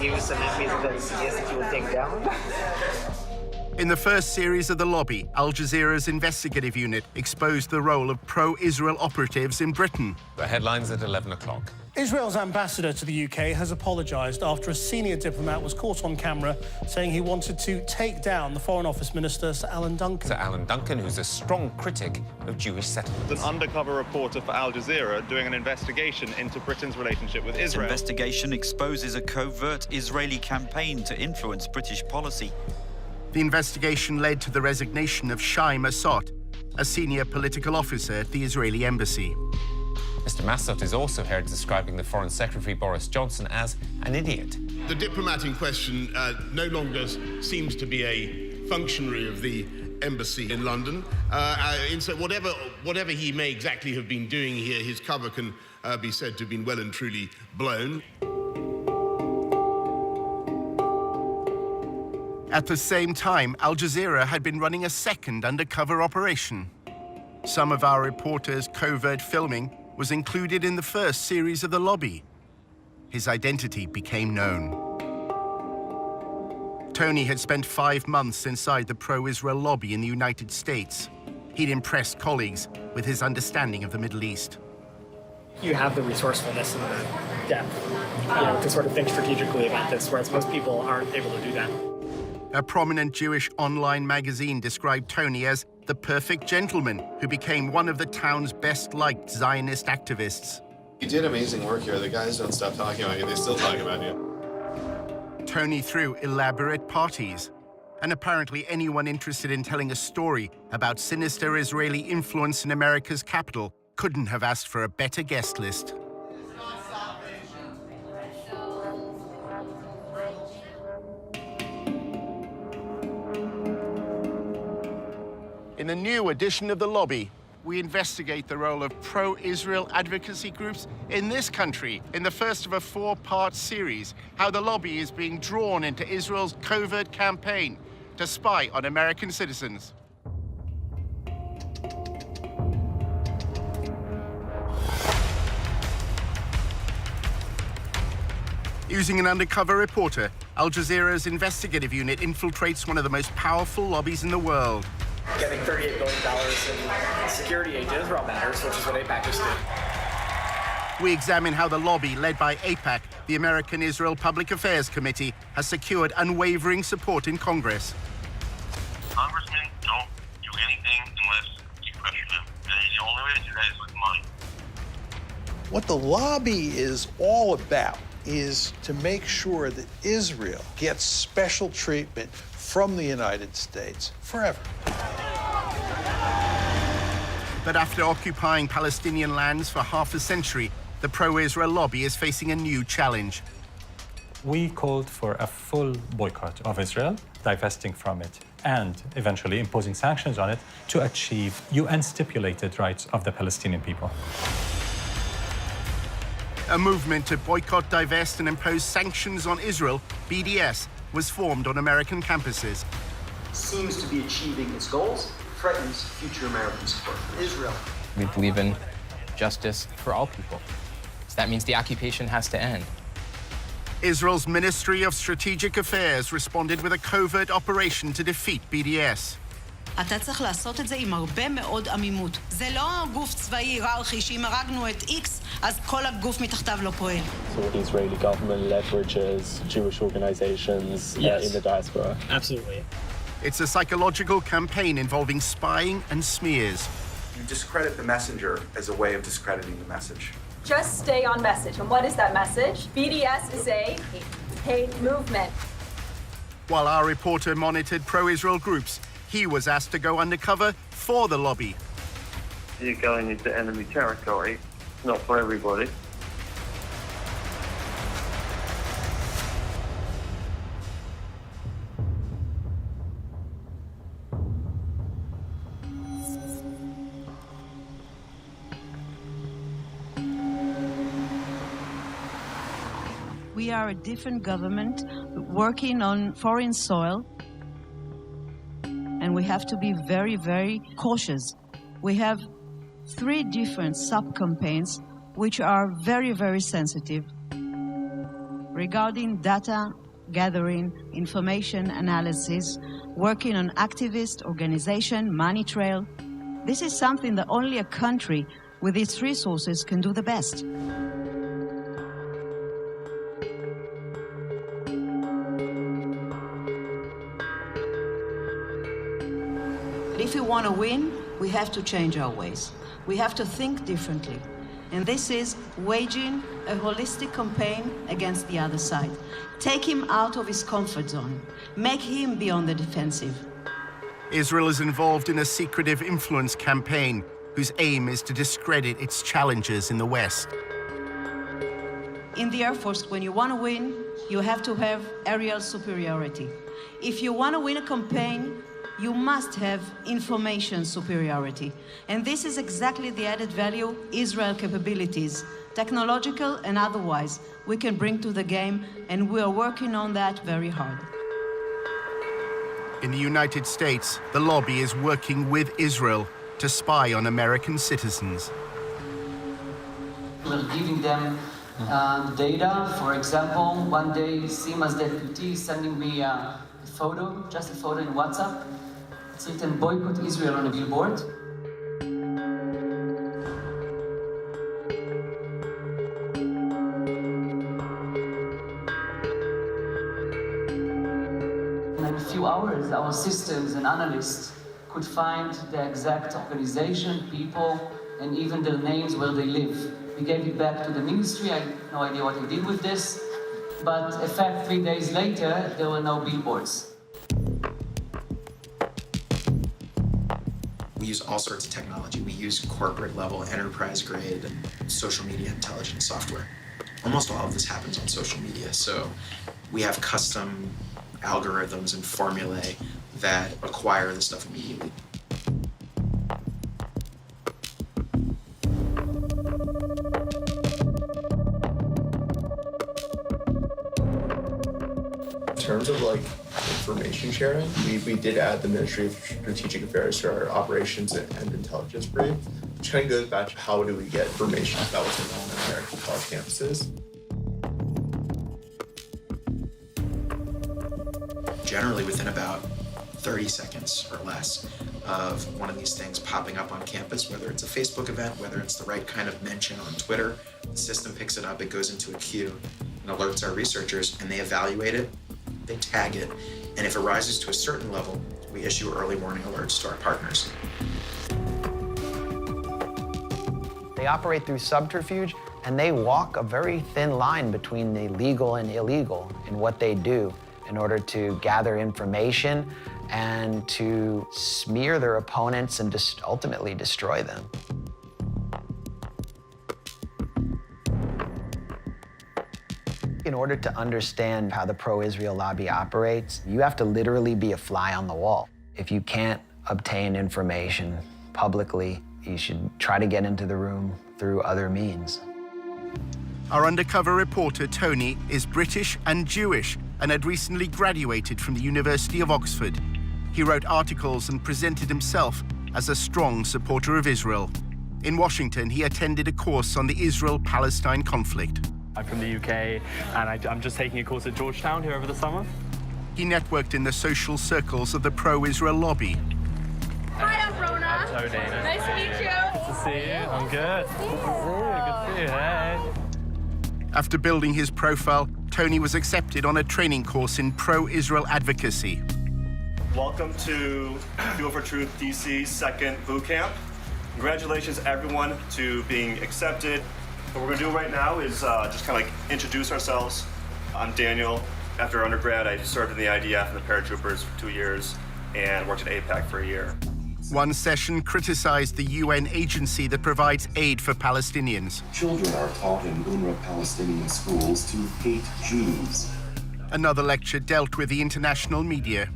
give you some enemies of the CS that you will take down? In the first series of The Lobby, Al Jazeera's investigative unit exposed the role of pro-Israel operatives in Britain. The headlines at 11 o'clock. Israel's ambassador to the UK has apologised after a senior diplomat was caught on camera saying he wanted to take down the Foreign Office Minister, Sir Alan Duncan. Sir Alan Duncan, who's a strong critic of Jewish settlements. An undercover reporter for Al Jazeera doing an investigation into Britain's relationship with Israel. This investigation exposes a covert Israeli campaign to influence British policy. The investigation led to the resignation of Shai Massot, a senior political officer at the Israeli embassy. Mr. Massot is also heard describing the Foreign Secretary Boris Johnson as an idiot. The diplomat in question no longer seems to be a functionary of the embassy in London. And so whatever he may exactly have been doing here, his cover can be said to have been well and truly blown. At the same time, Al Jazeera had been running a second undercover operation. Some of our reporters' covert filming was included in the first series of The Lobby. His identity became known. Tony had spent 5 months inside the pro-Israel lobby in the United States. He'd impressed colleagues with his understanding of the Middle East. You have the resourcefulness and the depth, to sort of think strategically about this, whereas most people aren't able to do that. A prominent Jewish online magazine described Tony as the perfect gentleman who became one of the town's best-liked Zionist activists. You did amazing work here. The guys don't stop talking about you. They still talk about you. Tony threw elaborate parties, and apparently anyone interested in telling a story about sinister Israeli influence in America's capital couldn't have asked for a better guest list. In a new edition of The Lobby, we investigate the role of pro-Israel advocacy groups in this country in the first of a 4-part series, how the lobby is being drawn into Israel's covert campaign to spy on American citizens. Using an undercover reporter, Al Jazeera's investigative unit infiltrates one of the most powerful lobbies in the world. Getting $38 billion in security aid to Israel matters, which is what AIPAC is doing. We examine how the lobby, led by AIPAC, the American Israel Public Affairs Committee, has secured unwavering support in Congress. Congressmen don't do anything unless you pressure them. And the only way to do that is with money. What the lobby is all about is to make sure that Israel gets special treatment from the United States forever. But after occupying Palestinian lands for half a century, the pro-Israel lobby is facing a new challenge. We called for a full boycott of Israel, divesting from it, and eventually imposing sanctions on it to achieve UN-stipulated rights of the Palestinian people. A movement to boycott, divest, and impose sanctions on Israel, BDS, was formed on American campuses. Seems to be achieving its goals, threatens future American support for Israel. We believe in justice for all people. So that means the occupation has to end. Israel's Ministry of Strategic Affairs responded with a covert operation to defeat BDS. אתה צריך לעשות את זה עם הרבה מאוד עמימות. זה לא גוף צבאי היררכי שאם הרגנו את X, אז כל הגוף מתחתיו לא פועל. So the Israeli government leverages Jewish organizations in the diaspora. Absolutely. It's a psychological campaign involving spying and smears. You discredit the messenger as a way of discrediting the message. Just stay on message. And what is that message? BDS is a hate movement. While our reporter monitored pro-Israel groups, he was asked to go undercover for the lobby. You're going into enemy territory. It's not for everybody. We are a different government working on foreign soil, and we have to be very, very cautious. We have 3 different sub-campaigns which are very, very sensitive. regarding data gathering, information analysis, working on activist organization, money trail. This is something that only a country with its resources can do the best. If we want to win, we have to change our ways. We have to think differently. And this is waging a holistic campaign against the other side. Take him out of his comfort zone. Make him be on the defensive. Israel is involved in a secretive influence campaign whose aim is to discredit its challengers in the West. In the Air Force, when you want to win, you have to have aerial superiority. If you want to win a campaign, you must have information superiority. And this is exactly the added value Israel capabilities, technological and otherwise, we can bring to the game, and we are working on that very hard. In the United States, the lobby is working with Israel to spy on American citizens. We're giving them data. For example, one day, Sima's deputy sending me a photo, just a photo in WhatsApp. It's written, boycott Israel on a billboard. In a few hours, our systems and analysts could find the exact organization, people, and even their names where they live. We gave it back to the ministry. I have no idea what they did with this. But in fact, 3 days later, there were no billboards. We use all sorts of technology. We use corporate level, enterprise grade, social media intelligence software. Almost all of this happens on social media. So we have custom algorithms and formulae that acquire the stuff immediately. In terms of like information sharing, we did add the Ministry of Strategic Affairs to our operations and intelligence brief, which kind of goes back to how do we get information about what's going on in American college campuses. Generally within about 30 seconds or less of one of these things popping up on campus, whether it's a Facebook event, whether it's the right kind of mention on Twitter, the system picks it up, it goes into a queue and alerts our researchers, and they evaluate it, they tag it, and if it rises to a certain level, we issue early warning alerts to our partners. They operate through subterfuge, and they walk a very thin line between the legal and illegal in what they do in order to gather information and to smear their opponents and just ultimately destroy them. In order to understand how the pro-Israel lobby operates, you have to literally be a fly on the wall. If you can't obtain information publicly, you should try to get into the room through other means. Our undercover reporter, Tony, is British and Jewish and had recently graduated from the University of Oxford. He wrote articles and presented himself as a strong supporter of Israel. In Washington, he attended a course on the Israel-Palestine conflict. I'm from the UK, and I'm just taking a course at Georgetown here over the summer. He networked in the social circles of the pro-Israel lobby. Hi, I'm Rona. I'm Tony. Nice to meet you. Good to see you. I'm good. Good to see you. Hey. After building his profile, Tony was accepted on a training course in pro-Israel advocacy. Welcome to Fuel for Truth DC's second boot camp. Congratulations, everyone, to being accepted. What we're going to do right now is just kind of like introduce ourselves. I'm Daniel. After undergrad, I served in the IDF and the paratroopers for 2 years and worked at AIPAC for a year. One session criticized the UN agency that provides aid for Palestinians. Children are taught in UNRWA Palestinian schools to hate Jews. Another lecture dealt with the international media.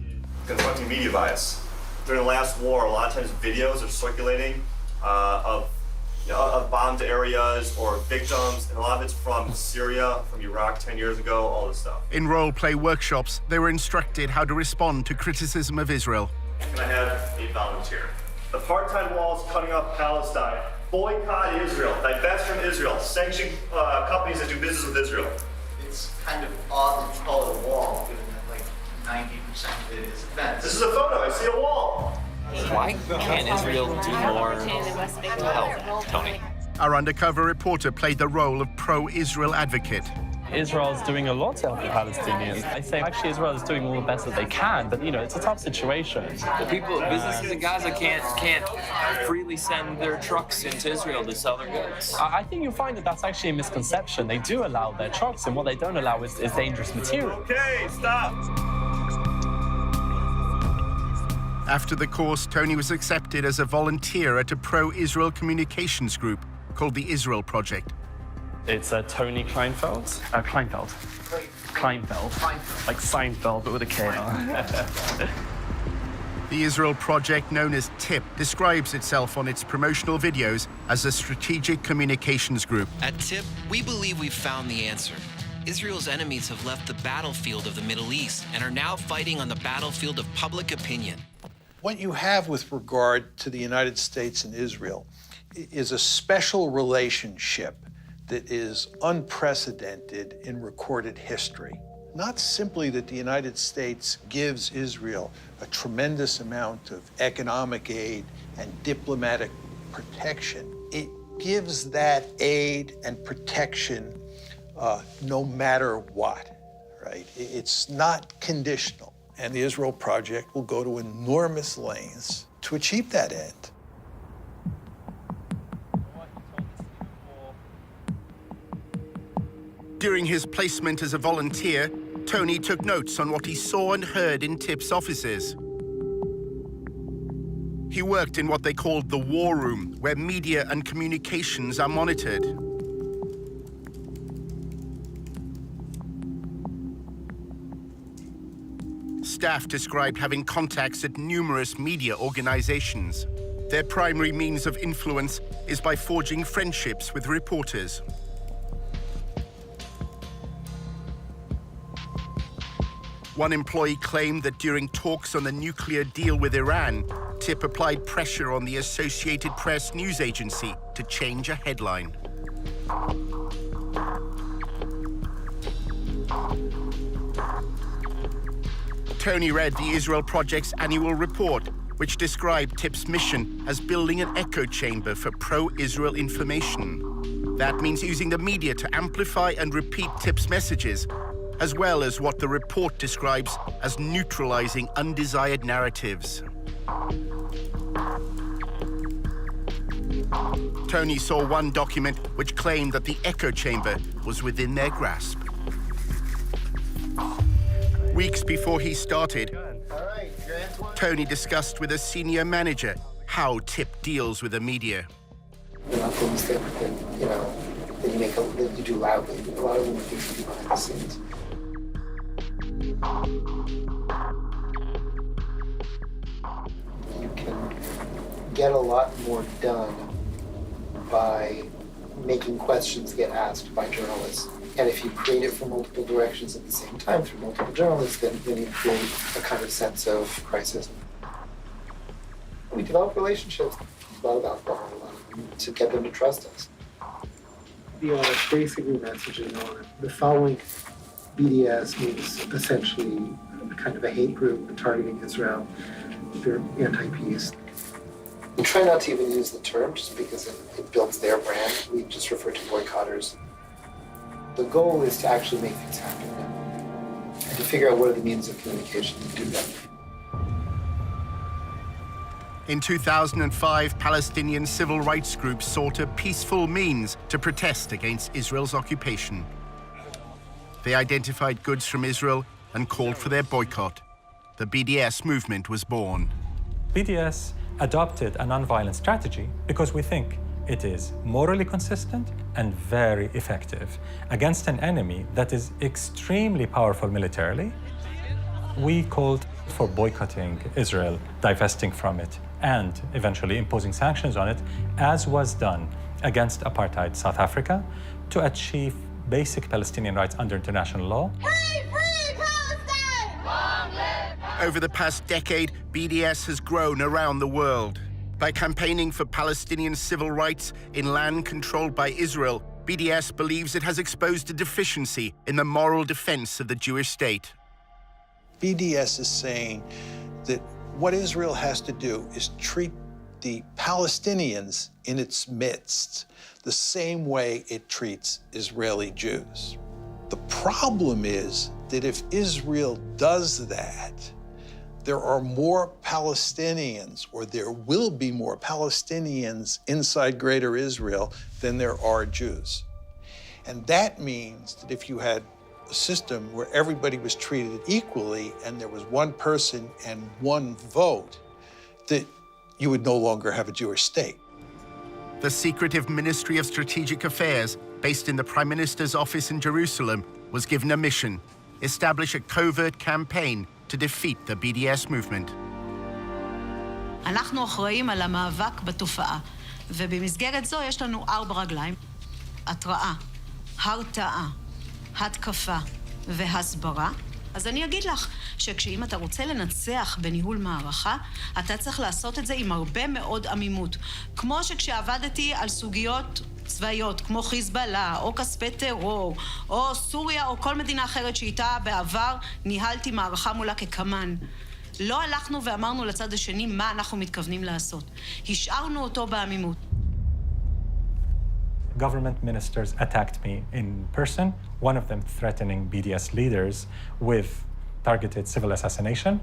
Confronting media bias. During the last war, a lot of times videos are circulating of bombed areas or victims, and a lot of it's from Syria, from Iraq 10 years ago, all this stuff. In role-play workshops, they were instructed how to respond to criticism of Israel. Can I have a volunteer? The part-time walls cutting off Palestine. Boycott Israel. Divest from Israel. Sanction companies that do business with Israel. it's kind of odd to call it a wall, given that like 90% of it is a fence. This is a photo. I see a wall. Why can't Israel do more to help, Tony? Our undercover reporter played the role of pro-Israel advocate. Israel's doing a lot to help the Palestinians. I say actually Israel is doing all the best that they can, but it's a tough situation. The businesses in Gaza can't freely send their trucks into Israel to sell their goods. I think you'll find that that's actually a misconception. They do allow their trucks, and what they don't allow is dangerous material. Okay, stop. After the course, Tony was accepted as a volunteer at a pro-Israel communications group called the Israel Project. It's Tony Kleinfeld. Kleinfeld. Like Seinfeld, but with a K on. The Israel Project, known as TIP, describes itself on its promotional videos as a strategic communications group. At TIP, we believe we've found the answer. Israel's enemies have left the battlefield of the Middle East and are now fighting on the battlefield of public opinion. What you have with regard to the United States and Israel is a special relationship that is unprecedented in recorded history. Not simply that the United States gives Israel a tremendous amount of economic aid and diplomatic protection, it gives that aid and protection no matter what, right? It's not conditional. And the Israel Project will go to enormous lengths to achieve that end. During his placement as a volunteer, Tony took notes on what he saw and heard in TIP's offices. He worked in what they called the war room, where media and communications are monitored. Staff described having contacts at numerous media organizations. Their primary means of influence is by forging friendships with reporters. One employee claimed that during talks on the nuclear deal with Iran, TIP applied pressure on the Associated Press news agency to change a headline. Tony read the Israel Project's annual report, which described TIP's mission as building an echo chamber for pro-Israel information. That means using the media to amplify and repeat TIP's messages, as well as what the report describes as neutralizing undesired narratives. Tony saw one document which claimed that the echo chamber was within their grasp. Weeks before he started, Tony discussed with a senior manager how TIP deals with the media. A lot of things that you do loudly. A lot of them are things you do behind the scenes. You can get a lot more done by making questions get asked by journalists. And if you create it from multiple directions at the same time through multiple journalists, then you create a kind of sense of crisis. We develop relationships, a lot of alcohol, to get them to trust us. The basically message is on the following. BDS means essentially kind of a hate group targeting Israel. They're anti-peace. We try not to even use the term just because it builds their brand. We just refer to boycotters. The goal is to actually make things happen now and to figure out what are the means of communication to do that. In 2005, Palestinian civil rights groups sought a peaceful means to protest against Israel's occupation. They identified goods from Israel and called for their boycott. The BDS movement was born. BDS adopted a nonviolent strategy because we think it is morally consistent and very effective against an enemy that is extremely powerful militarily. We called for boycotting Israel, divesting from it, and eventually imposing sanctions on it, as was done against apartheid South Africa, to achieve basic Palestinian rights under international law. Free Palestine! Long live! Over the past decade, BDS has grown around the world. By campaigning for Palestinian civil rights in land controlled by Israel, BDS believes it has exposed a deficiency in the moral defense of the Jewish state. BDS is saying that what Israel has to do is treat the Palestinians in its midst the same way it treats Israeli Jews. The problem is that if Israel does that, there are more Palestinians, or there will be more Palestinians inside Greater Israel than there are Jews. And that means that if you had a system where everybody was treated equally and there was one person and one vote, that you would no longer have a Jewish state. The secretive Ministry of Strategic Affairs, based in the Prime Minister's office in Jerusalem, was given a mission: establish a covert campaign to defeat the BDS movement. אנחנו אחראים על המאבק בתופעה, ובמסגרת זו יש לנו 4 רגליים: התראה, הרתעה, התקפה והסברה. אז אני אגיד לך שכשאם אתה רוצה לנצח בניהול מערכה, אתה צריך לעשות את זה עם הרבה מאוד עמימות. כמו שכשעבדתי על סוגיות צבאיות, כמו חיזבאללה, או כספי טרור, או סוריה, או כל מדינה אחרת שאיתה בעבר ניהלתי מערכה מולה כקמן. לא הלכנו ואמרנו לצד השני מה אנחנו מתכוונים לעשות. השארנו אותו בעמימות. Government ministers attacked me in person, one of them threatening BDS leaders with targeted civil assassination,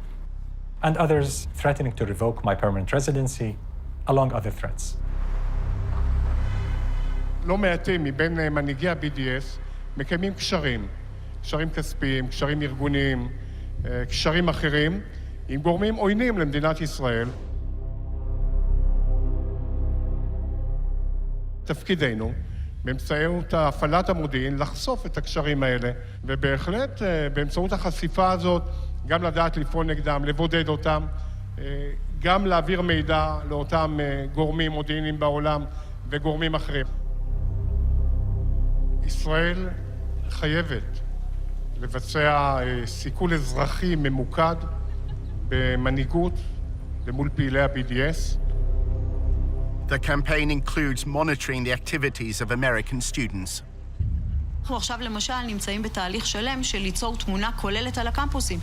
and others threatening to revoke my permanent residency, along other threats. לא מעטים מבין מנהיגי ה-BDS מקיימים קשרים, קשרים כספיים, קשרים ארגוניים, קשרים אחרים, עם גורמים עוינים למדינת ישראל. תפקידנו, באמצעות הפעלת המודיעין, לחשוף את הקשרים האלה, ובהחלט באמצעות החשיפה הזאת, גם לדעת לפעול נגדם, לבודד אותם, גם להעביר מידע לאותם גורמים מודיעיניים בעולם וגורמים אחרים. ישראל חייבת לבצע סיכול אזרחי ממוקד במנהיגות ומול פעילי ה-BDS. The campaign includes monitoring the activities of American students. אנחנו עכשיו למשל נמצאים בתהליך שלם של ליצור תמונה כוללת על הקמפוסים.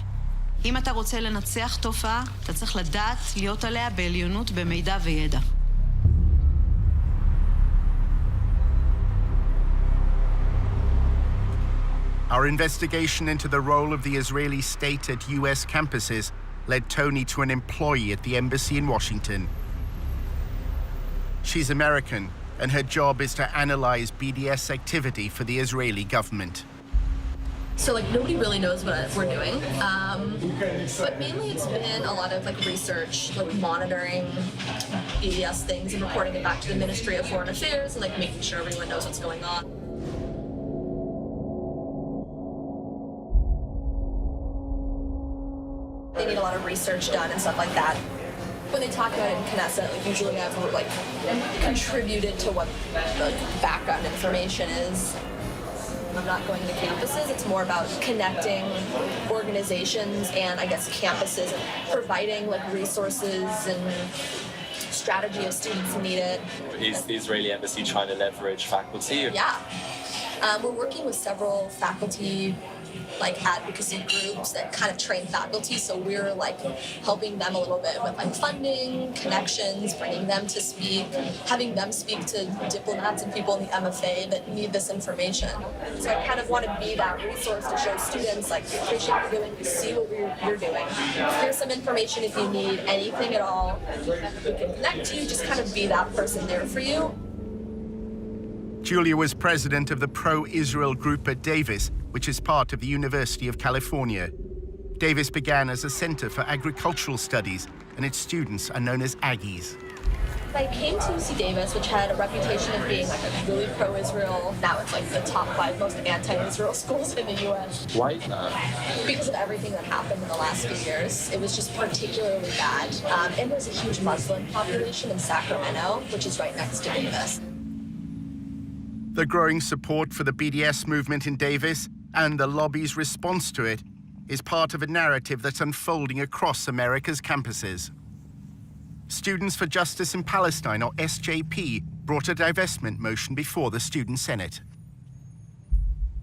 אם אתה רוצה לנצח תופעה, אתה צריך לדעת להיות עליה בעליונות במידע וידע. Our investigation into the role of the Israeli state at US campuses led Tony to an employee at the embassy in Washington. She's American, and her job is to analyze BDS activity for the Israeli government. So nobody really knows what we're doing, but mainly it's been a lot of research, monitoring BDS things and reporting it back to the Ministry of Foreign Affairs and making sure everyone knows what's going on. They need a lot of research done and stuff like that. When they talk about it in Knesset, usually I've contributed to what the background information is. I'm not going to campuses. It's more about connecting organizations and I guess campuses and providing resources and strategy if students need it. Is the Israeli embassy trying to leverage faculty? Yeah. We're working with several faculty advocacy groups that kind of train faculty, so we're helping them a little bit with funding, connections, bringing them to speak, having them speak to diplomats and people in the MFA that need this information. So I kind of want to be that resource to show students we appreciate what you're doing, we see what you're doing. Here's some information if you need anything at all. We can connect to you, just kind of be that person there for you. Julia was president of the pro-Israel group at Davis, which is part of the University of California. Davis began as a center for agricultural studies, and its students are known as Aggies. I came to UC Davis, which had a reputation of being a really pro-Israel. Now it's the top 5 most anti-Israel schools in the U.S. Why is that? Because of everything that happened in the last few years. It was just particularly bad. And there's a huge Muslim population in Sacramento, which is right next to Davis. The growing support for the BDS movement in Davis and the lobby's response to it is part of a narrative that's unfolding across America's campuses. Students for Justice in Palestine, or SJP, brought a divestment motion before the Student Senate.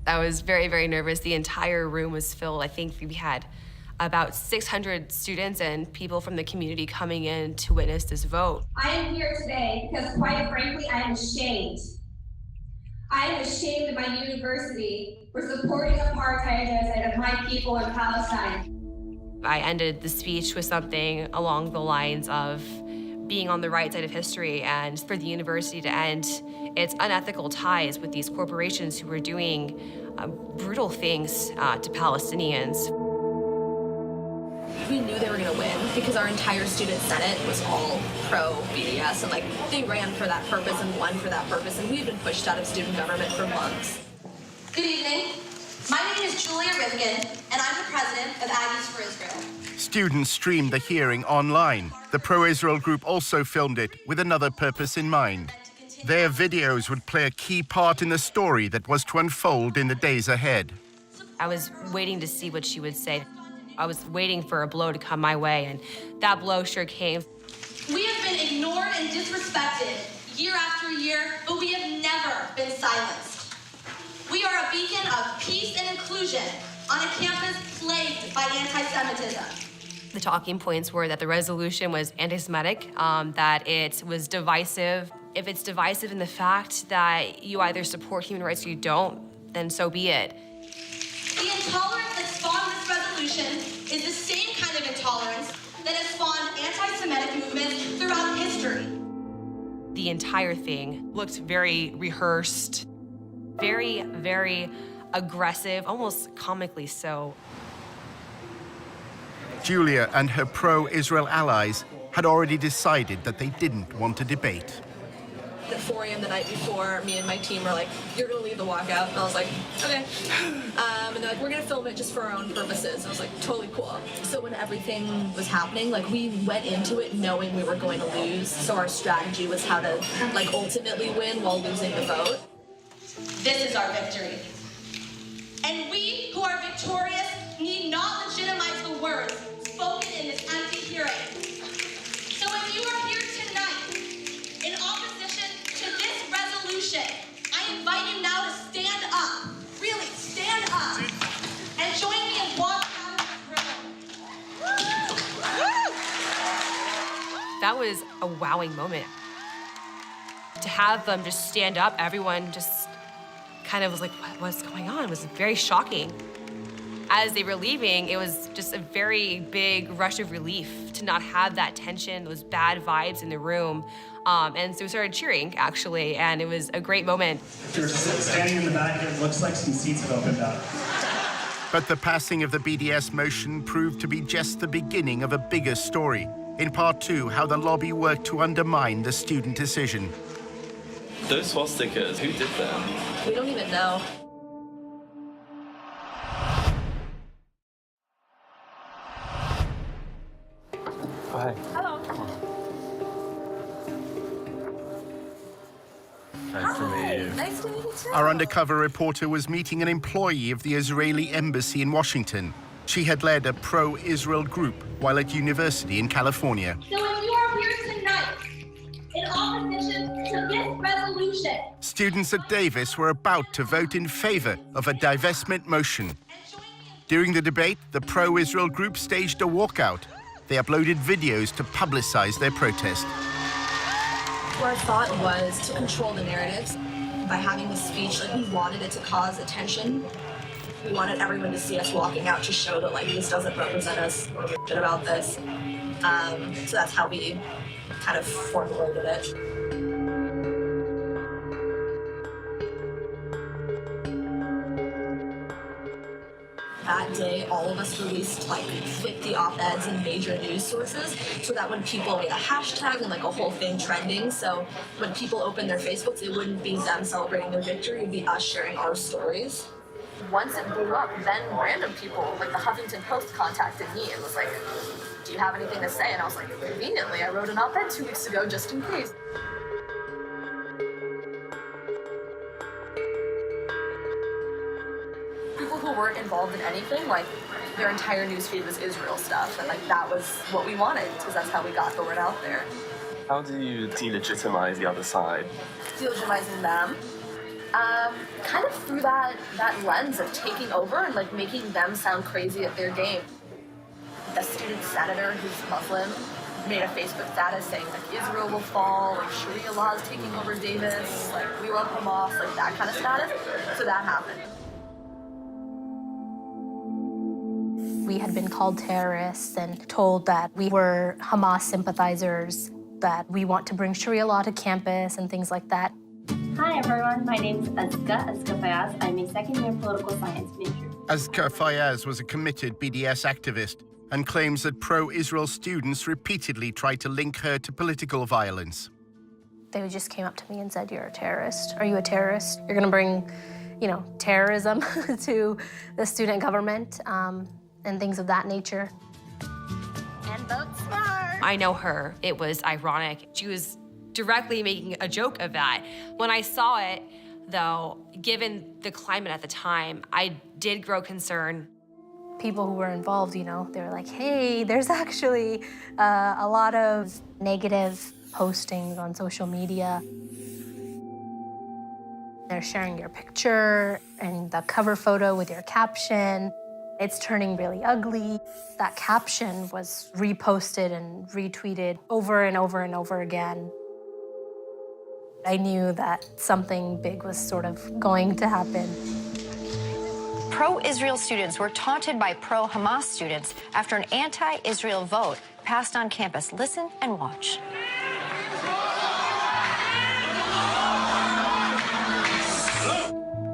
I was very, very nervous. The entire room was filled. I think we had about 600 students and people from the community coming in to witness this vote. I am here today because, quite frankly, I am ashamed. I am ashamed of my university for supporting apartheid genocide of my people in Palestine. I ended the speech with something along the lines of being on the right side of history and for the university to end its unethical ties with these corporations who were doing brutal things to Palestinians. We knew they were gonna win because our entire student senate was all pro-BDS and like they ran for that purpose and won for that purpose, and we've been pushed out of student government for months. Good evening. My name is Julia Rivkin, and I'm the president of Aggies for Israel. Students streamed the hearing online. The pro-Israel group also filmed it with another purpose in mind. Their videos would play a key part in the story that was to unfold in the days ahead. I was waiting to see what she would say. I was waiting for a blow to come my way, and that blow sure came. We have been ignored and disrespected year after year, but we have never been silenced. We are a beacon of peace and inclusion on a campus plagued by anti-Semitism. The talking points were that the resolution was anti-Semitic, that it was divisive. If it's divisive in the fact that you either support human rights or you don't, then so be it. The intolerance that spawned this resolution is the same kind of intolerance that has spawned anti-Semitic movements throughout history. The entire thing looked very rehearsed, very, very aggressive, almost comically so. Julia and her pro-Israel allies had already decided that they didn't want to debate. At 4 a.m. the night before, me and my team were like, you're gonna lead the walkout. And I was like, okay. And they're like, we're gonna film it just for our own purposes. I was like, totally cool. So when everything was happening, like we went into it knowing we were going to lose. So our strategy was how to like ultimately win while losing the vote. This is our victory. And we who are victorious need not legitimize the words spoken in this empty hearing. So if you are here tonight in opposition to this resolution, I invite you now to stand up. Really, stand up. And join me in walking out of this room. That was a wowing moment. To have them just stand up, everyone just kind of was like, what's going on? It was very shocking. As they were leaving, it was just a very big rush of relief to not have that tension, those bad vibes in the room. And so we started cheering, actually, and it was a great moment. You're standing in the back, it looks like some seats have opened up. But the passing of the BDS motion proved to be just the beginning of a bigger story. In part 2, how the lobby worked to undermine the student decision. Those swastikas, who did them? We don't even know. Hi. Hello. Nice to meet you. Nice to meet you too. Our undercover reporter was meeting an employee of the Israeli embassy in Washington. She had led a pro-Israel group while at university in California. So if you are here tonight in opposition to this resolution, Students at Davis were about to vote in favor of a divestment motion. During the debate, the pro-Israel group staged a walkout. They uploaded videos to publicize their protest. Our thought was to control the narratives by having the speech. Like we wanted it to cause attention. We wanted everyone to see us walking out to show that like this doesn't represent us or give a shit about this. So that's how we kind of formulated it. That day, all of us released like 50 op-eds in major news sources so that when people made a hashtag and like a whole thing trending, so when people opened their Facebooks, it wouldn't be them celebrating their victory, it'd be us sharing our stories. Once it blew up, then random people, like the Huffington Post contacted me and was like, do you have anything to say? And I was like, conveniently, I wrote an op-ed 2 weeks ago just in case. People who weren't involved in anything, like their entire newsfeed was Israel stuff, and like that was what we wanted, because that's how we got the word out there. How do you delegitimize the other side? Delegitimizing them. Kind of through that lens of taking over and like making them sound crazy at their game. The student senator who's Muslim made a Facebook status saying like Israel will fall, like Sharia law is taking over Davis, like we love Hamas, like that kind of status. So that happened. We had been called terrorists and told that we were Hamas sympathizers, that we want to bring Sharia law to campus and things like that. Hi everyone, my name is Azka Fayaz. I'm a second-year political science major. Azka Fayaz was a committed BDS activist and claims that pro-Israel students repeatedly tried to link her to political violence. They just came up to me and said, "You're a terrorist. Are you a terrorist? You're gonna bring, terrorism to the student government," and things of that nature. And vote smart. I know her. It was ironic. She was directly making a joke of that. When I saw it, though, given the climate at the time, I did grow concerned. People who were involved, they were like, "Hey, there's actually a lot of negative postings on social media. They're sharing your picture and the cover photo with your caption. It's turning really ugly." That caption was reposted and retweeted over and over and over again. I knew that something big was sort of going to happen. Pro-Israel students were taunted by pro-Hamas students after an anti-Israel vote passed on campus. Listen and watch.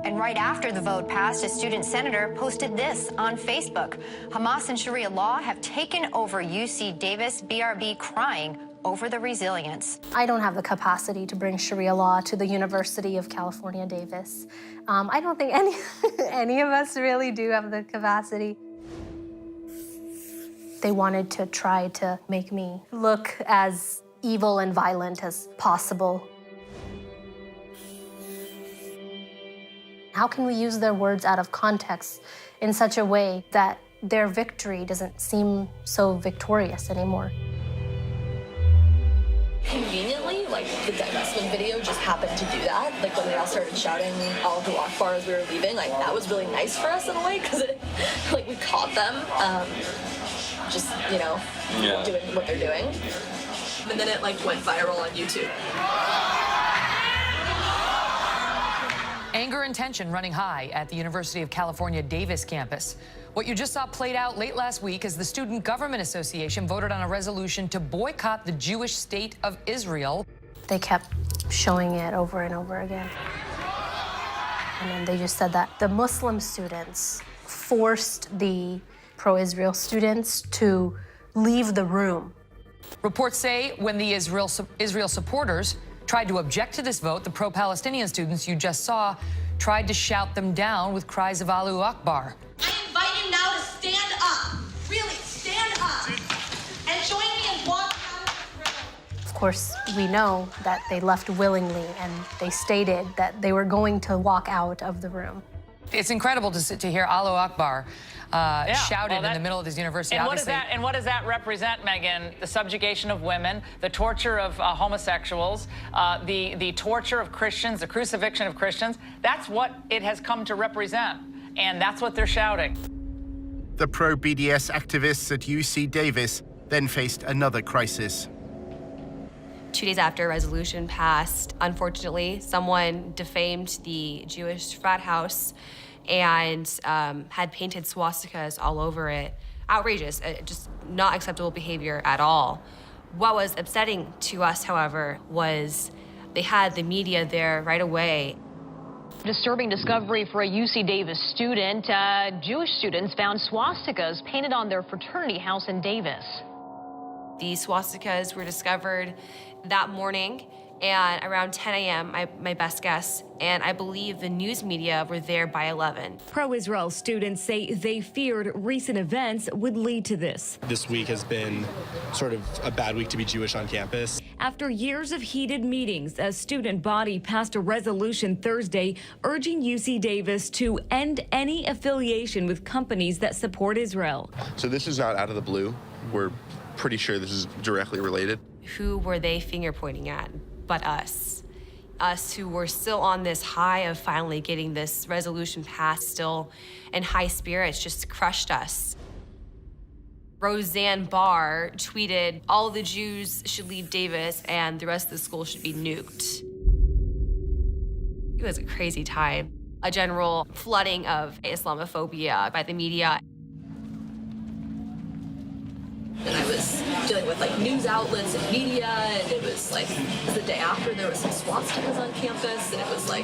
And right after the vote passed, a student senator posted this on Facebook. Hamas and Sharia law have taken over UC Davis, BRB crying over the resilience. I don't have the capacity to bring Sharia law to the University of California, Davis. I don't think any of us really do have the capacity. They wanted to try to make me look as evil and violent as possible. How can we use their words out of context in such a way that their victory doesn't seem so victorious anymore? Conveniently, like the divestment video just happened to do that. Like when we all started shouting Allahu Akbar as we were leaving, like that was really nice for us in a way because like we caught them just, doing what they're doing. And then it like went viral on YouTube. Anger and tension running high at the University of California Davis campus. What you just saw played out late last week as the Student Government Association voted on a resolution to boycott the Jewish state of Israel. They kept showing it over and over again. And then they just said that the Muslim students forced the pro-Israel students to leave the room. Reports say when the Israel supporters tried to object to this vote, the pro-Palestinian students you just saw tried to shout them down with cries of Allahu Akbar. I invite you now to stand up. Really, stand up. And join me in walking out of the room. Of course, we know that they left willingly, and they stated that they were going to walk out of the room. It's incredible to hear Allahu Akbar shouted in the middle of this university. And what does that represent, Megan? The subjugation of women, the torture of homosexuals, the torture of Christians, the crucifixion of Christians. That's what it has come to represent, and that's what they're shouting. The pro-BDS activists at UC Davis then faced another crisis. 2 days after a resolution passed, unfortunately, someone defamed the Jewish frat house and had painted swastikas all over it. Outrageous, just not acceptable behavior at all. What was upsetting to us, however, was they had the media there right away. Disturbing discovery for a UC Davis student. Jewish students found swastikas painted on their fraternity house in Davis. These swastikas were discovered that morning, and around 10 a.m., my best guess, and I believe the news media were there by 11. Pro-Israel students say they feared recent events would lead to this. This week has been sort of a bad week to be Jewish on campus. After years of heated meetings, a student body passed a resolution Thursday urging UC Davis to end any affiliation with companies that support Israel. So this is not out of the blue. We're pretty sure this is directly related. Who were they finger pointing at but us? Us who were still on this high of finally getting this resolution passed, still in high spirits, just crushed us. Roseanne Barr tweeted, all the Jews should leave Davis and the rest of the school should be nuked. It was a crazy time. A general flooding of Islamophobia by the media. And I was dealing with like news outlets and media, and it was like the day after there was some swastikas on campus, and it was like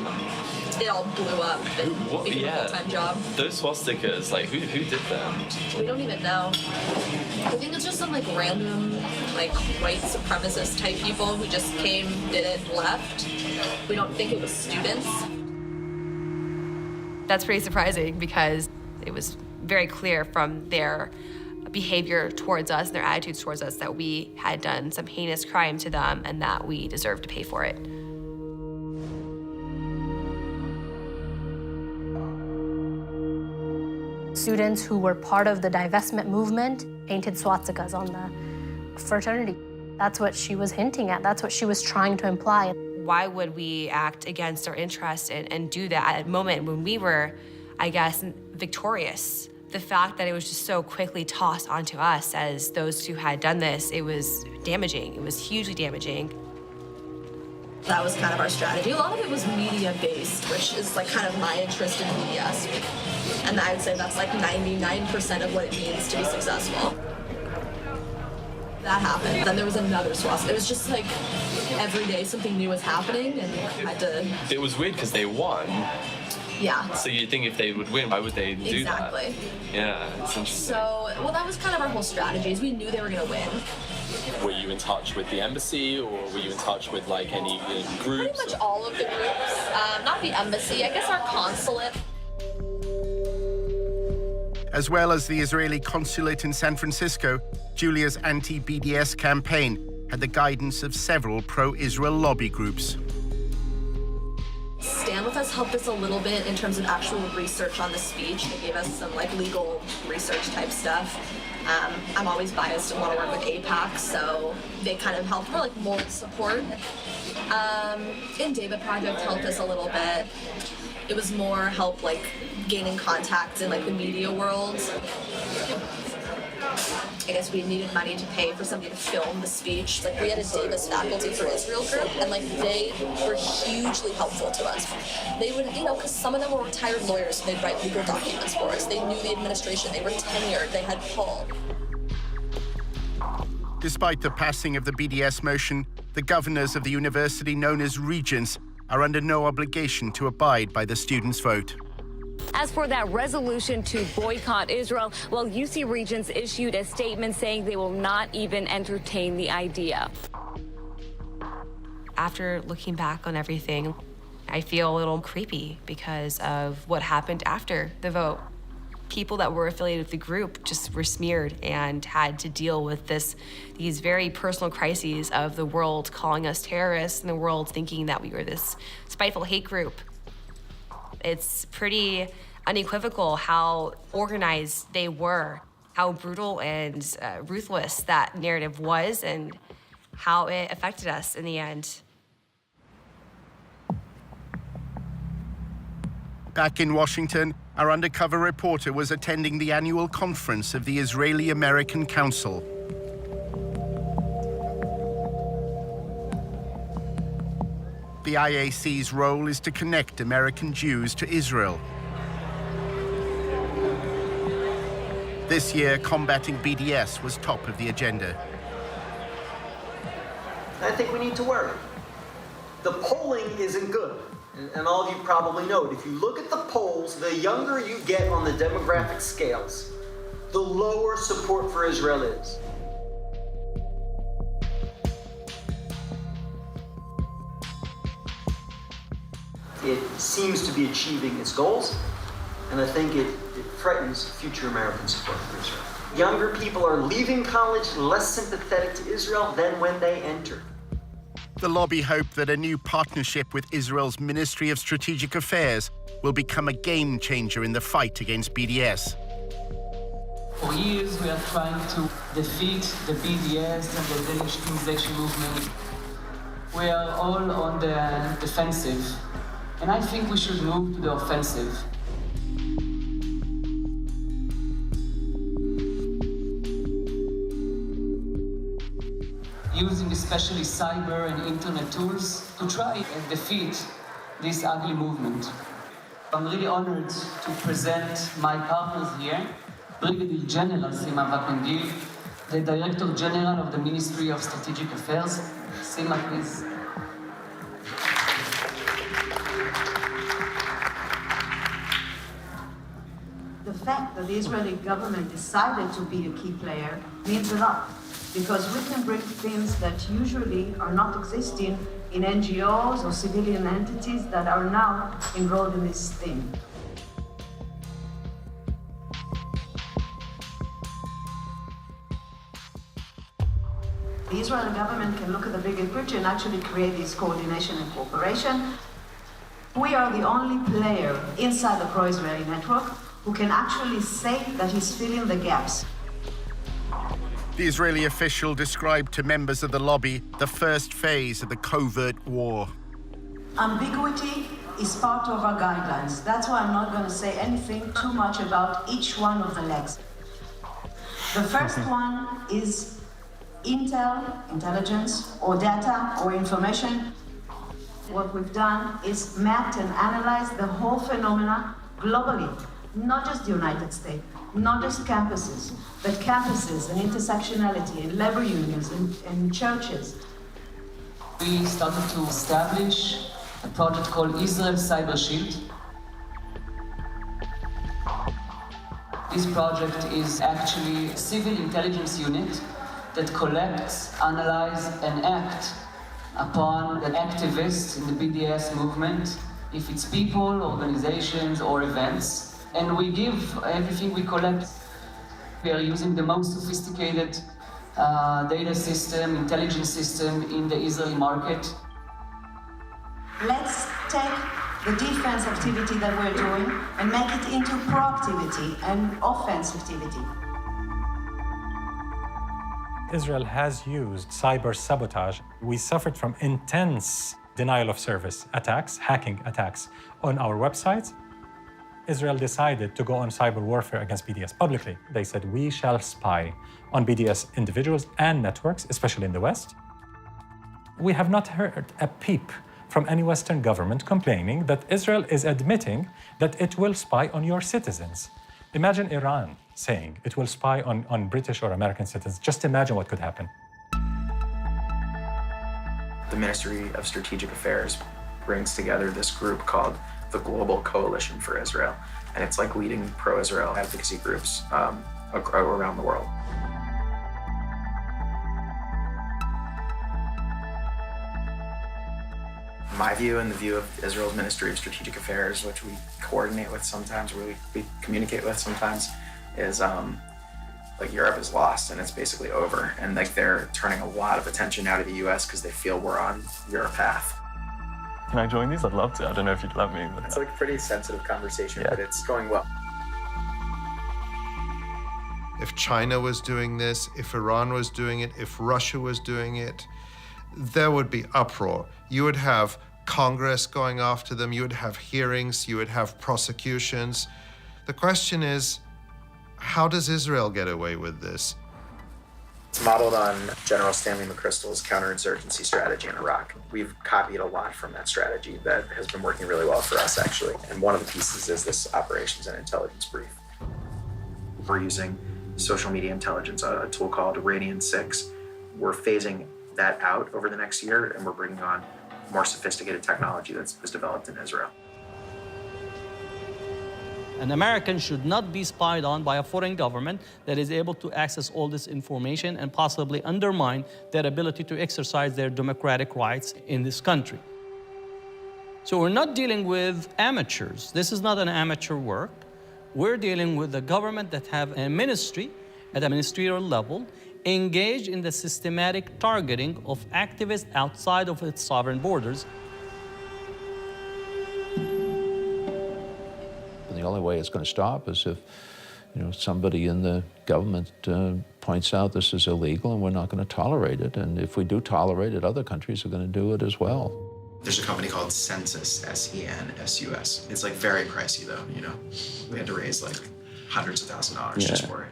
it all blew up and became a full-time job. Those swastikas, like who did them? We don't even know. I think it's just some like random like white supremacist type people who just came, did it, and left. We don't think it was students. That's pretty surprising because it was very clear from their behavior towards us and their attitudes towards us that we had done some heinous crime to them and that we deserved to pay for it. Students who were part of the divestment movement painted swastikas on the fraternity. That's what she was hinting at. That's what she was trying to imply. Why would we act against our interests and do that at a moment when we were, I guess, victorious? The fact that it was just so quickly tossed onto us as those who had done this, it was damaging. It was hugely damaging. That was kind of our strategy. A lot of it was media-based, which is like kind of my interest in media. And I would say that's like 99% of what it means to be successful. That happened. Then there was another swastika. It was just like every day something new was happening, and I had to. It was weird because they won. Yeah. So you'd think if they would win, why would they do Exactly. that? Yeah, it's interesting. So, well, that was kind of our whole strategy. Is we knew they were going to win. Were you in touch with the embassy, or were you in touch with like any groups? Pretty much all of the groups. Not the embassy. I guess our consulate. As well as the Israeli consulate in San Francisco, Julia's anti-BDS campaign had the guidance of several pro-Israel lobby groups. Stand With Us helped us a little bit in terms of actual research on the speech. They gave us some like legal research type stuff. I'm always biased and want to work with AIPAC, so they kind of helped for like moral support. And David Project helped us a little bit. It was more help like gaining contacts in like the media world. I guess we needed money to pay for somebody to film the speech. Like we had a Davis Faculty for Israel group, and like they were hugely helpful to us. They would, because some of them were retired lawyers, so they'd write legal documents for us. They knew the administration, they were tenured, they had pull. Despite the passing of the BDS motion, the governors of the university known as regents are under no obligation to abide by the students' vote. As for that resolution to boycott Israel, well, UC Regents issued a statement saying they will not even entertain the idea. After looking back on everything, I feel a little creepy because of what happened after the vote. People that were affiliated with the group just were smeared and had to deal with these very personal crises of the world calling us terrorists and the world thinking that we were this spiteful hate group. It's pretty unequivocal how organized they were, how brutal and ruthless that narrative was, and how it affected us in the end. Back in Washington, our undercover reporter was attending the annual conference of the Israeli-American Council. The IAC's role is to connect American Jews to Israel. This year, combating BDS was top of the agenda. I think we need to worry. The polling isn't good, and all of you probably know it. If you look at the polls, the younger you get on the demographic scales, the lower support for Israel is. It seems to be achieving its goals, and I think it threatens future American support for Israel. Younger people are leaving college less sympathetic to Israel than when they entered. The lobby hope that a new partnership with Israel's Ministry of Strategic Affairs will become a game changer in the fight against BDS. For years, we are trying to defeat the BDS and the delegitimization movement. We are all on the defensive, and I think we should move to the offensive. Using especially cyber and internet tools to try and defeat this ugly movement. I'm really honored to present my partners here, Brigadier General Sima Vakandil, the Director General of the Ministry of Strategic Affairs. Sima, please. The fact that the Israeli government decided to be a key player means a lot, because we can bring themes that usually are not existing in NGOs or civilian entities that are now enrolled in this theme. The Israeli government can look at the bigger picture and actually create this coordination and cooperation. We are the only player inside the pro-Israeli network who can actually say that he's filling the gaps. The Israeli official described to members of the lobby the first phase of the covert war. Ambiguity is part of our guidelines. That's why I'm not going to say anything too much about each one of the legs. The first one is intel, intelligence, or data, or information. What we've done is mapped and analyzed the whole phenomena globally, not just the United States, not just campuses, but campuses and intersectionality and labor unions and churches. We started to establish a project called Israel Cyber Shield. This project is actually a civil intelligence unit that collects, analyzes, and acts upon the activists in the BDS movement, if it's people, organizations, or events. And we give everything we collect. We are using the most sophisticated data system, intelligence system in the Israeli market. Let's take the defense activity that we're doing and make it into proactivity and offensivity. Israel has used cyber sabotage. We suffered from intense denial of service attacks, hacking attacks on our websites. Israel decided to go on cyber warfare against BDS publicly. They said, we shall spy on BDS individuals and networks, especially in the West. We have not heard a peep from any Western government complaining that Israel is admitting that it will spy on your citizens. Imagine Iran saying it will spy on British or American citizens. Just imagine what could happen. The Ministry of Strategic Affairs brings together this group called the Global Coalition for Israel. And it's like leading pro-Israel advocacy groups around the world. My view and the view of Israel's Ministry of Strategic Affairs, which we coordinate with sometimes, we communicate with sometimes, is like Europe is lost and it's basically over. And like they're turning a lot of attention now to the US because they feel we're on your path. Can I join these? I'd love to. I don't know if you'd let me. But it's like a pretty sensitive conversation, but it's going well. If China was doing this, if Iran was doing it, if Russia was doing it, there would be uproar. You would have Congress going after them, you would have hearings, you would have prosecutions. The question is, how does Israel get away with this? It's modeled on General Stanley McChrystal's counterinsurgency strategy in Iraq. We've copied a lot from that strategy that has been working really well for us, actually. And one of the pieces is this operations and intelligence brief. We're using social media intelligence, a tool called Radian 6. We're phasing that out over the next year, and we're bringing on more sophisticated technology that was developed in Israel. An American should not be spied on by a foreign government that is able to access all this information and possibly undermine their ability to exercise their democratic rights in this country. So we're not dealing with amateurs. This is not an amateur work. We're dealing with a government that have a ministry at a ministerial level engaged in the systematic targeting of activists outside of its sovereign borders. The only way it's going to stop is if somebody in the government points out this is illegal and we're not going to tolerate it. And if we do tolerate it, other countries are going to do it as well. There's a company called Sensus, S-E-N-S-U-S. It's like very pricey though, We had to raise like hundreds of thousands of dollars just for it.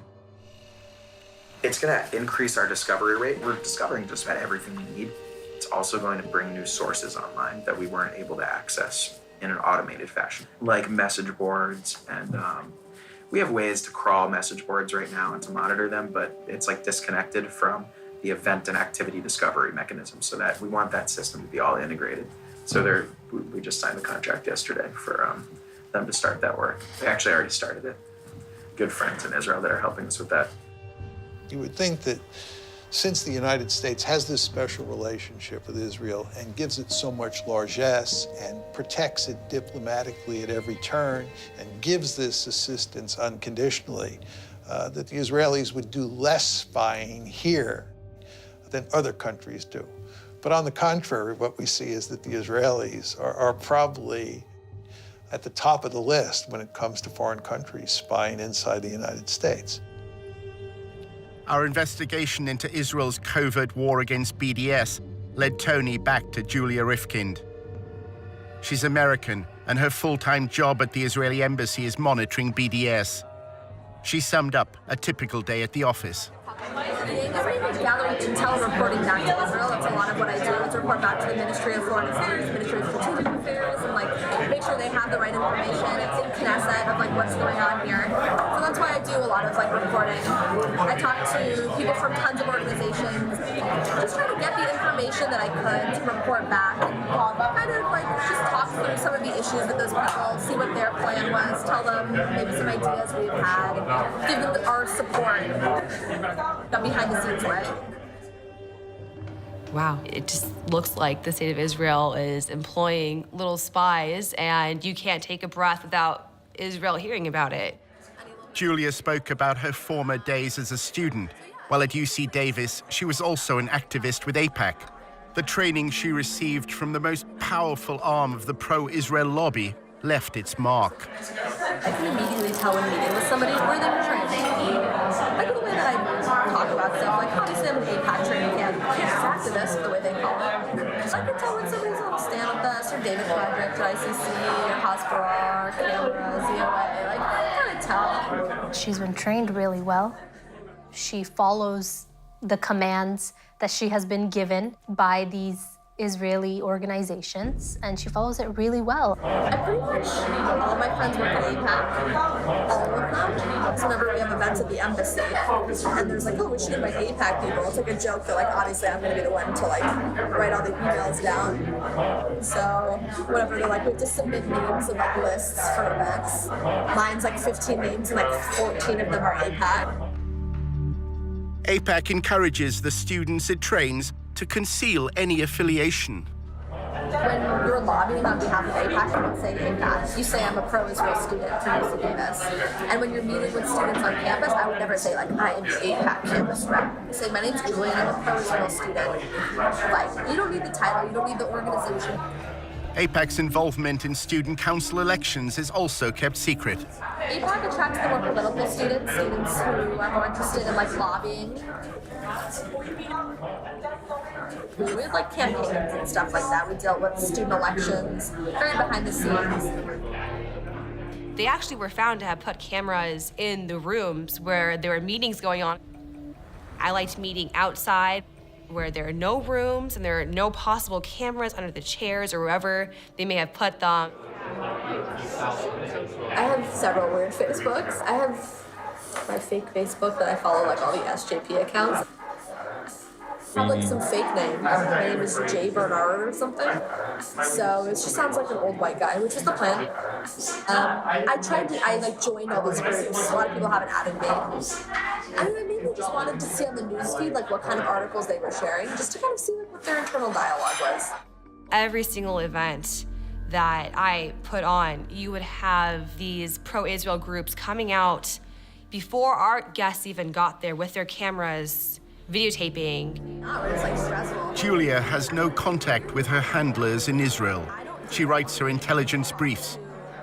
It's gonna increase our discovery rate. We're discovering just about everything we need. It's also going to bring new sources online that we weren't able to access in an automated fashion, like message boards. And we have ways to crawl message boards right now and to monitor them, but it's like disconnected from the event and activity discovery mechanism, so that we want that system to be all integrated. So we just signed the contract yesterday for them to start that work. They actually already started it. Good friends in Israel that are helping us with that. You would think that since the United States has this special relationship with Israel and gives it so much largesse and protects it diplomatically at every turn and gives this assistance unconditionally, that the Israelis would do less spying here than other countries do. But on the contrary, what we see is that the Israelis are probably at the top of the list when it comes to foreign countries spying inside the United States. Our investigation into Israel's covert war against BDS led Tony back to Julia Rifkind. She's American, and her full-time job at the Israeli embassy is monitoring BDS. She summed up a typical day at the office. Gathering intel, reporting back to Israel. That's a lot of what I do. Is report back to the Ministry of Foreign Affairs, Ministry of Strategic Affairs, and make sure they have the right information. It's in Knesset of what's going on here. So that's why I do a lot of reporting. I talk to people from tons of organizations, just trying to get the information that I could to report back and kind of just talk through some of the issues with those people, see what their plan was, tell them maybe some ideas we've had, give them our support. Behind the scenes way. Wow, it just looks like the state of Israel is employing little spies, and you can't take a breath without Israel hearing about it. Julia spoke about her former days as a student. While at UC Davis, she was also an activist with AIPAC. The training she received from the most powerful arm of the pro-Israel lobby left its mark. I can immediately tell when meeting with somebody where they were trying to be. The way that I talk about stuff, obviously I'm an AIPAC training camp. I'm just activist the way they call it. So I can tell when somebody's on Stand With Us or David Project or ICC or Hasbara, Canberra, ZOA. I can kind of tell. She's been trained really well. She follows the commands that she has been given by these Israeli organizations, and she follows it really well. I pretty much, all of my friends work at AIPAC, all of them. So whenever we have events at the embassy, and there's we should invite AIPAC people, it's a joke that obviously I'm gonna be the one to write all the emails down. So whenever they're we have to submit names of lists for events, mine's 15 names and 14 of them are AIPAC. AIPAC encourages the students it trains to conceal any affiliation. When you're lobbying on behalf of AIPAC, you don't say AIPAC. You say I'm a pro-Israel student from UC Davis. And when you're meeting with students on campus, I would never say I am the AIPAC campus rep. I say my name's Julian, I'm a pro-Israel student. You don't need the title, you don't need the organization. AIPAC's involvement in student council elections is also kept secret. AIPAC attracts the more political students who are more interested in lobbying. We had campaigns and stuff like that. We dealt with student elections, very behind the scenes. They actually were found to have put cameras in the rooms where there were meetings going on. I liked meeting outside where there are no rooms and there are no possible cameras under the chairs or wherever they may have put them. I have several weird Facebooks. I have my fake Facebook that I follow all the SJP accounts. I have some fake name. My name is Jay Bernard or something. So it just sounds like an old white guy, which is the plan. I joined all these groups. A lot of people haven't added me. I mainly just wanted to see on the newsfeed what kind of articles they were sharing, just to kind of see what their internal dialogue was. Every single event that I put on, you would have these pro-Israel groups coming out before our guests even got there with their cameras, videotaping. Julia has no contact with her handlers in Israel. She writes her intelligence briefs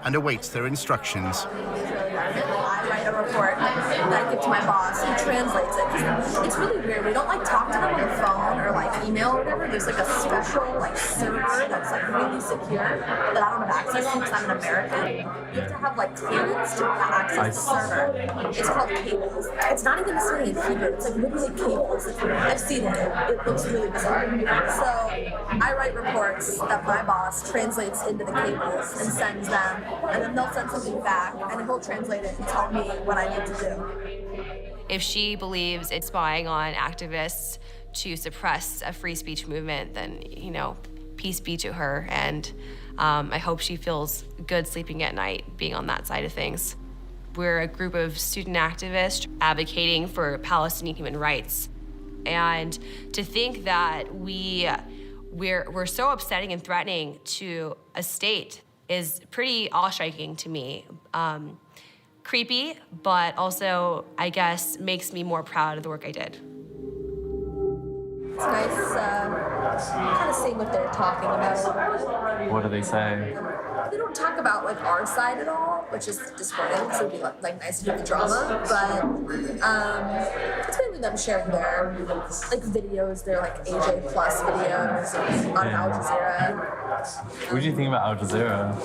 and awaits their instructions. I write a report that I give to my boss, who translates it. 'Cause it's really weird. We don't like talk to them on the phone or like email or whatever. There's like a special like server that's like really secure that I don't have access to because I'm an American. You have to have like clearance to access the server. It's called cables. It's not even necessarily in Hebrew. It's like literally cables. I've seen it. It looks really bizarre. So I write reports that my boss translates into the cables and sends them, and then they'll send something back, and he'll translate it and tell me what I need to do. If she believes it's spying on activists to suppress a free speech movement, then, you know, peace be to her. And I hope she feels good sleeping at night being on that side of things. We're a group of student activists advocating for Palestinian human rights. And to think that we're so upsetting and threatening to a state is pretty awe-striking to me. Creepy, but also, I guess, makes me more proud of the work I did. It's nice kind of seeing what they're talking about. What do they say? They don't talk about like our side at all, which is disappointing because it would be like nice to do the drama. But it's mainly them sharing their like videos, their like AJ Plus videos on Al Jazeera. What do you think about Al Jazeera?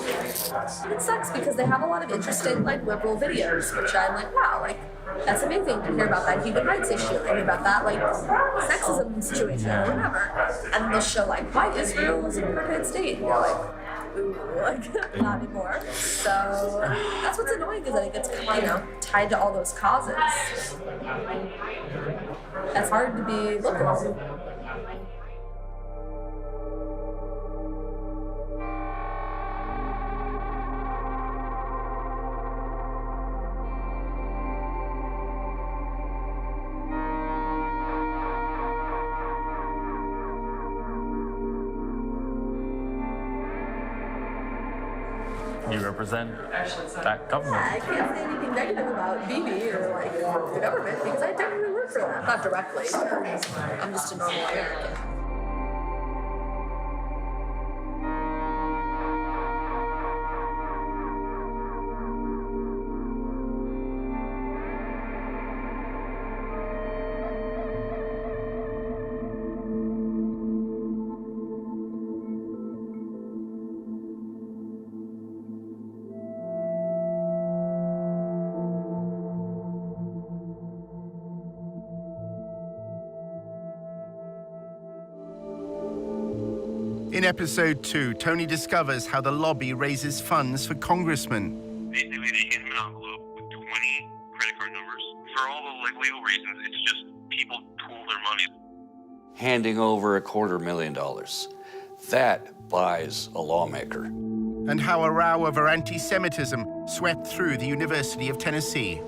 It sucks because they have a lot of interesting like liberal videos, which I'm like, wow, like that's amazing to hear about that human rights issue, and hear about that like sexism situation or whatever. And they'll show like why Israel is an apartheid state. And you're like, ooh, like not anymore. So that's what's annoying is that it gets, you know, tied to all those causes. It's hard to be liberal. You represent that government. Yeah, I can't say anything negative about Bibi or like the government because I technically work for them. Not directly. I'm just a normal American. In episode 2, Tony discovers how the lobby raises funds for congressmen. Basically, they hand him an envelope with 20 credit card numbers. For all the legal reasons, it's just people pool their money. Handing over $250,000. That buys a lawmaker. And how a row over anti-Semitism swept through the University of Tennessee.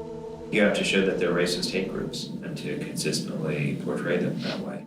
You have to show that they're racist hate groups and to consistently portray them that way.